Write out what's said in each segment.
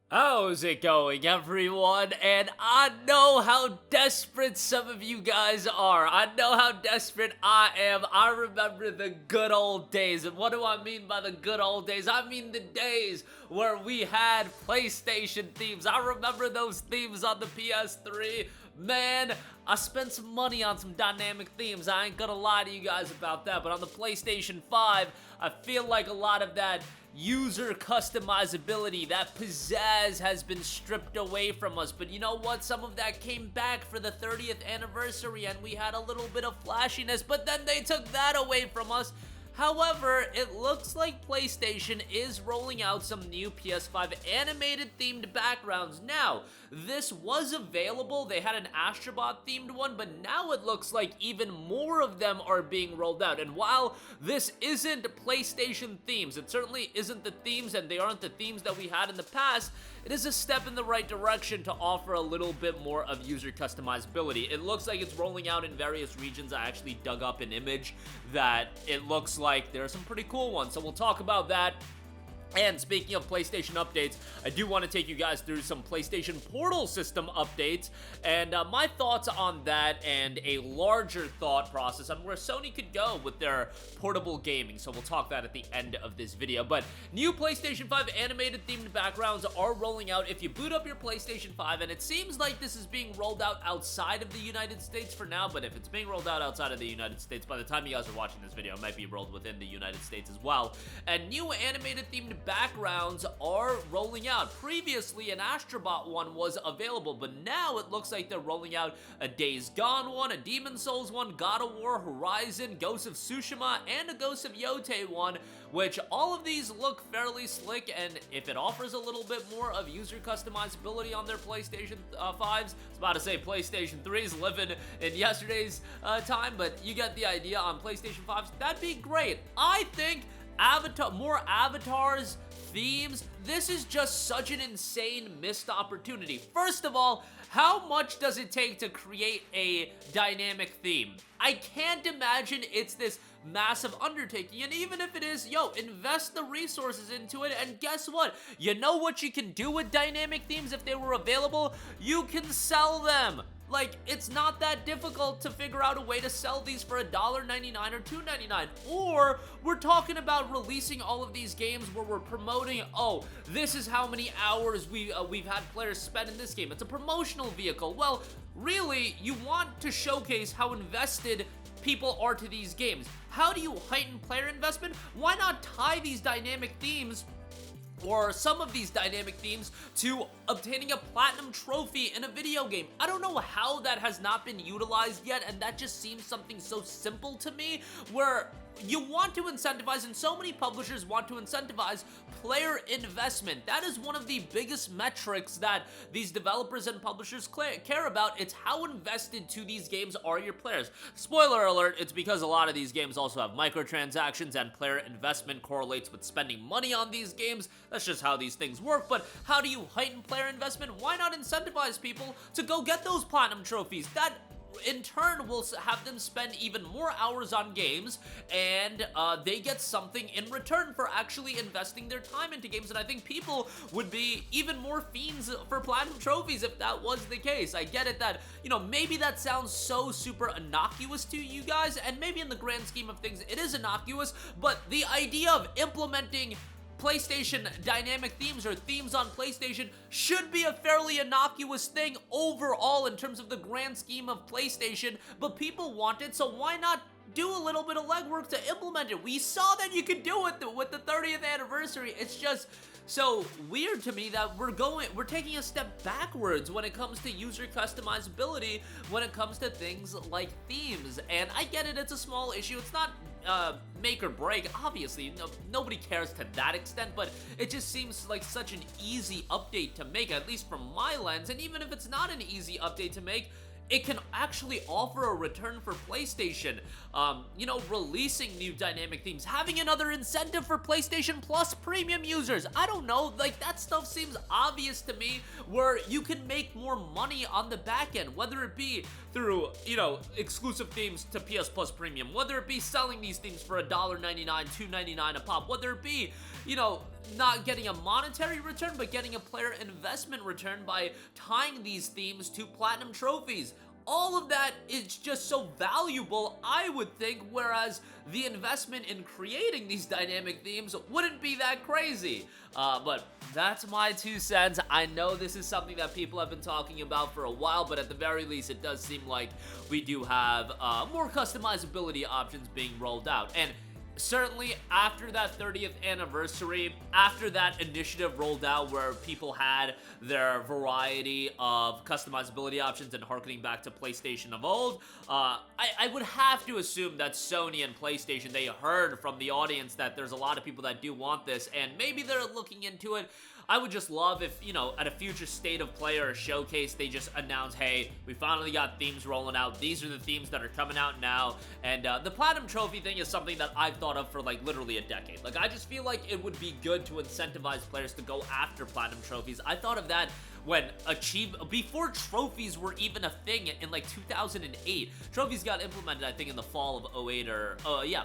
How's it going, everyone? And I know how desperate some of you guys are. I know how desperate I am. I remember the good old days. And what do I mean by the good old days? I mean the days where we had PlayStation themes. I remember those themes on the PS3. Man, I spent some money on some dynamic themes. I ain't gonna lie to you guys about that. But on the PlayStation 5, I feel like a lot of that user customizability, that pizzazz has been stripped away from us. But you know what? Some of that came back for the 30th anniversary and we had a little bit of flashiness, but then they took that away from us. However, it looks like PlayStation is rolling out some new PS5 animated themed backgrounds. Now, this was available. They had an Astrobot themed one, but now it looks like even more of them are being rolled out. And while this isn't PlayStation themes, it certainly isn't the themes and they aren't the themes that we had in the past, it is a step in the right direction to offer a little bit more of user customizability. It looks like it's rolling out in various regions. I actually dug up an image that it looks like there are some pretty cool ones, so we'll talk about that. And speaking of PlayStation updates, I do want to take you guys through some PlayStation Portal system updates and my thoughts on that and a larger thought process on where Sony could go with their portable gaming. So we'll talk that at the end of this video. But new PlayStation 5 animated themed backgrounds are rolling out if you boot up your PlayStation 5, and it seems like this is being rolled out outside of the United States for now, but if it's being rolled out outside of the United States, by the time you guys are watching this video, it might be rolled within the United States as well. And new animated themed backgrounds are rolling out. Previously, an Astrobot one was available, but now it looks like they're rolling out a Days Gone one, a Demon Souls one, God of War, Horizon, Ghost of Tsushima, and a Ghost of Yotei one, which all of these look fairly slick, and if it offers a little bit more of user customizability on their PlayStation 5s, I was about to say PlayStation 3s living in yesterday's time, but you get the idea on PlayStation 5s, that'd be great. I think more avatars, themes, this is just such an insane missed opportunity. First of all, how much does it take to create a dynamic theme? I can't imagine it's this massive undertaking, and even if it is, invest the resources into it, and guess what? You know what you can do with dynamic themes if they were available? You can sell them! Like, it's not that difficult to figure out a way to sell these for $1.99 or $2.99. Or we're talking about releasing all of these games where we're promoting, oh, this is how many hours we've had players spend in this game. It's a promotional vehicle. Well, really, you want to showcase how invested people are to these games. How do you heighten player investment? Why not tie these dynamic themes or some of these dynamic themes to obtaining a platinum trophy in a video game? I don't know how that has not been utilized yet, and that just seems something so simple to me, where you want to incentivize, and so many publishers want to incentivize player investment. That is one of the biggest metrics that these developers and publishers care about. It's how invested to these games are your players. Spoiler alert, it's because a lot of these games also have microtransactions, and player investment correlates with spending money on these games. That's just how these things work. But how do you heighten player investment? Why not incentivize people to go get those platinum trophies? That in turn will have them spend even more hours on games, and they get something in return for actually investing their time into games. And I think people would be even more fiends for platinum trophies if that was the case. I get it that, maybe that sounds so super innocuous to you guys, and maybe in the grand scheme of things it is innocuous, but the idea of implementing PlayStation dynamic themes or themes on PlayStation should be a fairly innocuous thing overall in terms of the grand scheme of PlayStation, but people want it, so why not do a little bit of legwork to implement it? We saw that you could do it with the 30th anniversary. It's just so weird to me that we're taking a step backwards when it comes to user customizability, when it comes to things like themes. And I get it, it's a small issue, it's not make or break, obviously, nobody cares to that extent, but it just seems like such an easy update to make, at least from my lens. And even if it's not an easy update to make, it can actually offer a return for PlayStation. Releasing new dynamic themes, having another incentive for PlayStation Plus premium users. I don't know, like, that stuff seems obvious to me, where you can make more money on the back end, whether it be through, exclusive themes to PS Plus Premium, whether it be selling these things for $1.99, $2.99 a pop, whether it be, not getting a monetary return, but getting a player investment return by tying these themes to platinum trophies. All of that is just so valuable, I would think, whereas the investment in creating these dynamic themes wouldn't be that crazy. But that's my 2 cents. I know this is something that people have been talking about for a while, but at the very least, it does seem like we do have more customizability options being rolled out. And certainly after that 30th anniversary, after that initiative rolled out where people had their variety of customizability options and harkening back to PlayStation of old, I would have to assume that Sony and PlayStation, they heard from the audience that there's a lot of people that do want this, and maybe they're looking into it. I would just love if, you know, at a future State of Play or a showcase, they just announce, hey, we finally got themes rolling out. These are the themes that are coming out now. And the Platinum Trophy thing is something that I've thought of for, like, literally a decade. Like, I just feel like it would be good to incentivize players to go after Platinum Trophies. I thought of that when before trophies were even a thing in like 2008. Trophies got implemented, I think, in the fall of 08 or,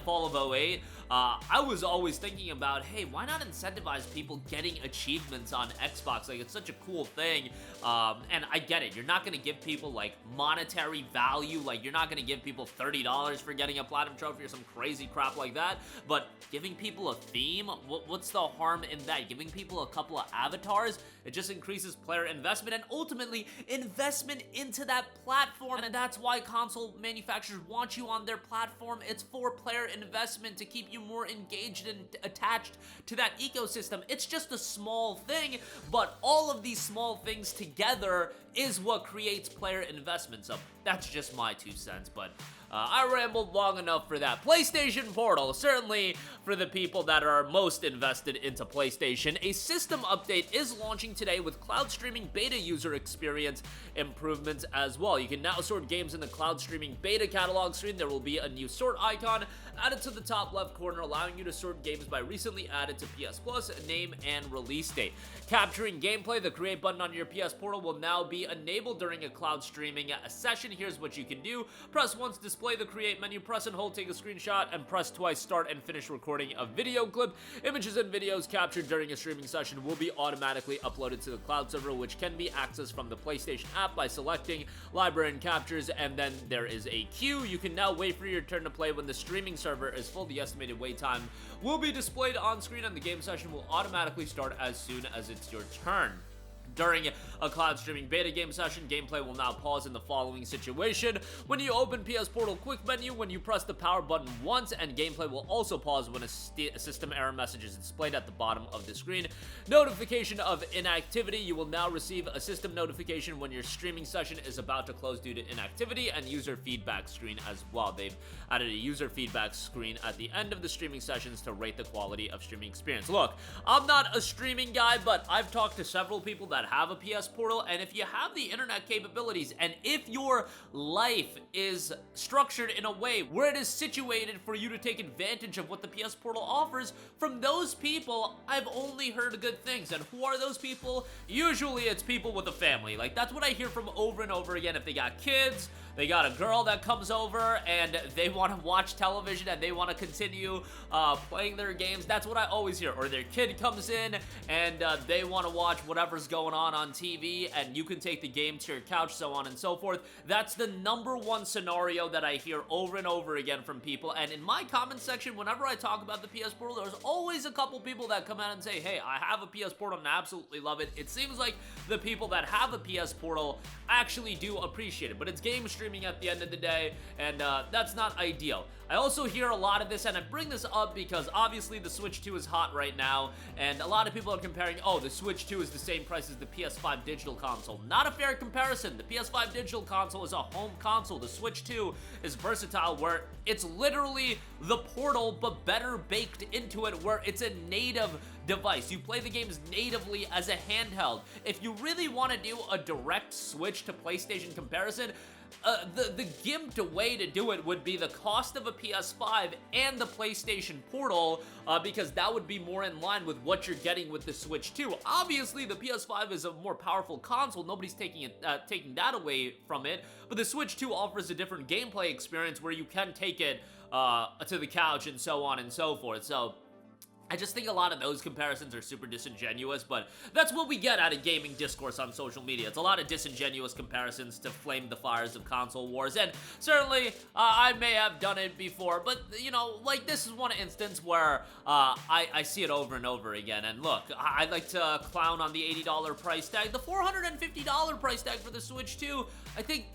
fall of 08. I was always thinking about, hey, why not incentivize people getting achievements on Xbox? Like, it's such a cool thing. And I get it. You're not going to give people, like, monetary value. Like, you're not going to give people $30 for getting a Platinum Trophy or some crazy crap like that. But giving people a theme, what's the harm in that? Giving people a couple of avatars, it just increases player investment and ultimately investment into that platform. And that's why console manufacturers want you on their platform. It's for player investment to keep you more engaged and attached to that ecosystem. It's just a small thing, but all of these small things together is what creates player investment. So that's just my 2 cents, but I rambled long enough for that. PlayStation Portal, certainly for the people that are most invested into PlayStation. A system update is launching today with cloud streaming beta user experience improvements as well. You can now sort games in the cloud streaming beta catalog screen. There will be a new sort icon added to the top left corner, allowing you to sort games by recently added to PS Plus, name, and release date. Capturing gameplay, the create button on your PS Portal will now be enabled during a cloud streaming session. Here's what you can do. Press once, display the create menu, press and hold, take a screenshot, and press twice, start and finish recording a video clip. Images and videos captured during a streaming session will be automatically uploaded to the cloud server, which can be accessed from the PlayStation app by selecting library and captures, and then there is a queue. You can now wait for your turn to play. When the streaming server is full, the estimated wait time will be displayed on screen, and the game session will automatically start as soon as it's your turn. During a cloud streaming beta game session, gameplay will now pause in the following situation. When you open PS Portal quick menu, when you press the power button once, and gameplay will also pause when a system error message is displayed at the bottom of the screen. Notification of inactivity. You will now receive a system notification when your streaming session is about to close due to inactivity, and user feedback screen as well. They've added a user feedback screen at the end of the streaming sessions to rate the quality of streaming experience. Look, I'm not a streaming guy, but I've talked to several people that have a PS Portal, and if you have the internet capabilities, and if your life is structured in a way where it is situated for you to take advantage of what the PS Portal offers, from those people, I've only heard good things. And who are those people? Usually it's people with a family. Like, that's what I hear from over and over again. If they got kids, they got a girl that comes over and they want to watch television and they want to continue playing their games, that's what I always hear. Or their kid comes in and they want to watch whatever's going on TV, and you can take the game to your couch, so on and so forth. That's the #1 scenario that I hear over and over again from people. And in my comment section, whenever I talk about the PS Portal, there's always a couple people that come out and say, hey, I have a PS Portal and I absolutely love it. It seems like the people that have a PS Portal actually do appreciate it, but it's game streaming at the end of the day, and that's not ideal. I also hear a lot of this, and I bring this up because obviously the Switch 2 is hot right now, and a lot of people are comparing, oh, the Switch 2 is the same price as the PS5 digital console. Not a fair comparison. The PS5 digital console is a home console. The Switch 2 is versatile, where it's literally the Portal, but better baked into it, where it's a native device. You play the games natively as a handheld. If you really want to do a direct Switch to PlayStation comparison, the gimped way to do it would be the cost of a PS5 and the PlayStation Portal, because that would be more in line with what you're getting with the Switch 2. Obviously, the PS5 is a more powerful console. Nobody's taking that away from it, but the Switch 2 offers a different gameplay experience where you can take it to the couch and so on and so forth. So I just think a lot of those comparisons are super disingenuous, but that's what we get out of gaming discourse on social media. It's a lot of disingenuous comparisons to flame the fires of console wars, and certainly I may have done it before, but you know, like this is one instance where I see it over and over again. And look, I like to clown on the $80 price tag, the $450 price tag for the Switch 2. I think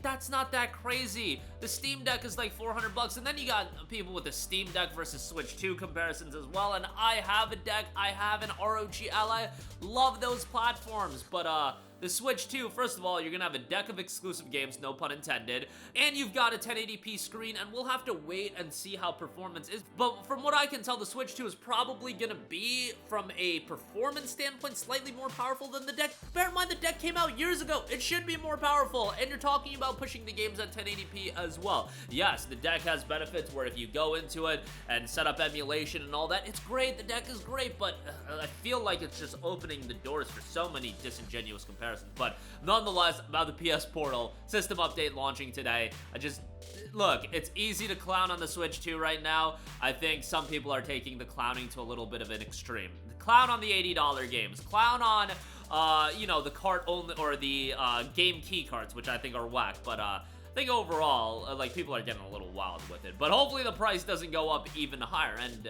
that's not that crazy. The Steam Deck is like $400, and then you got people with the Steam Deck versus Switch 2 comparisons as well. And I have a deck, I have an ROG Ally, love those platforms, but the Switch 2, first of all, you're gonna have a deck of exclusive games, no pun intended, and you've got a 1080p screen, and we'll have to wait and see how performance is. But from what I can tell, the Switch 2 is probably gonna be, from a performance standpoint, slightly more powerful than the deck. Bear in mind, the deck came out years ago. It should be more powerful, and you're talking about pushing the games at 1080p as well. Yes, the deck has benefits where if you go into it and set up emulation and all that, it's great, the deck is great, but I feel like it's just opening the doors for so many disingenuous comparisons. But nonetheless, about the PS Portal system update launching today, look, it's easy to clown on the Switch 2 right now. I think some people are taking the clowning to a little bit of an extreme. Clown on the $80 games, clown on you know, the cart only, or the game key cards, which I think are whack, but I think overall, like, people are getting a little wild with it. But hopefully the price doesn't go up even higher. And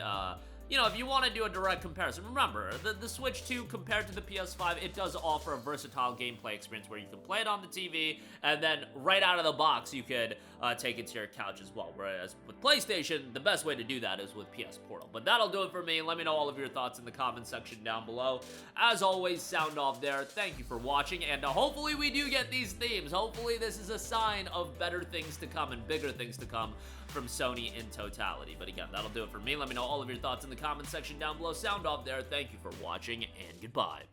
you know, if you want to do a direct comparison, remember, the Switch 2 compared to the PS5, it does offer a versatile gameplay experience where you can play it on the TV, and then right out of the box, you could take it to your couch as well. Whereas with PlayStation, the best way to do that is with PS Portal. But that'll do it for me. Let me know all of your thoughts in the comment section down below. As always, sound off there. Thank you for watching, and hopefully we do get these themes. Hopefully this is a sign of better things to come and bigger things to come from Sony in totality. But again, that'll do it for me. Let me know all of your thoughts in the comment section down below. Sound off there. Thank you for watching, and goodbye.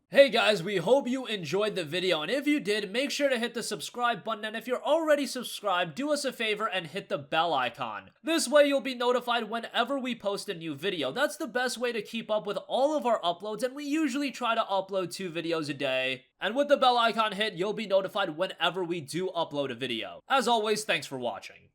Hey guys, we hope you enjoyed the video, and if you did, make sure to hit the subscribe button, and if you're already subscribed, do us a favor and hit the bell icon. This way you'll be notified whenever we post a new video. That's the best way to keep up with all of our uploads, and we usually try to upload 2 videos a day. And with the bell icon hit, you'll be notified whenever we do upload a video. As always, thanks for watching.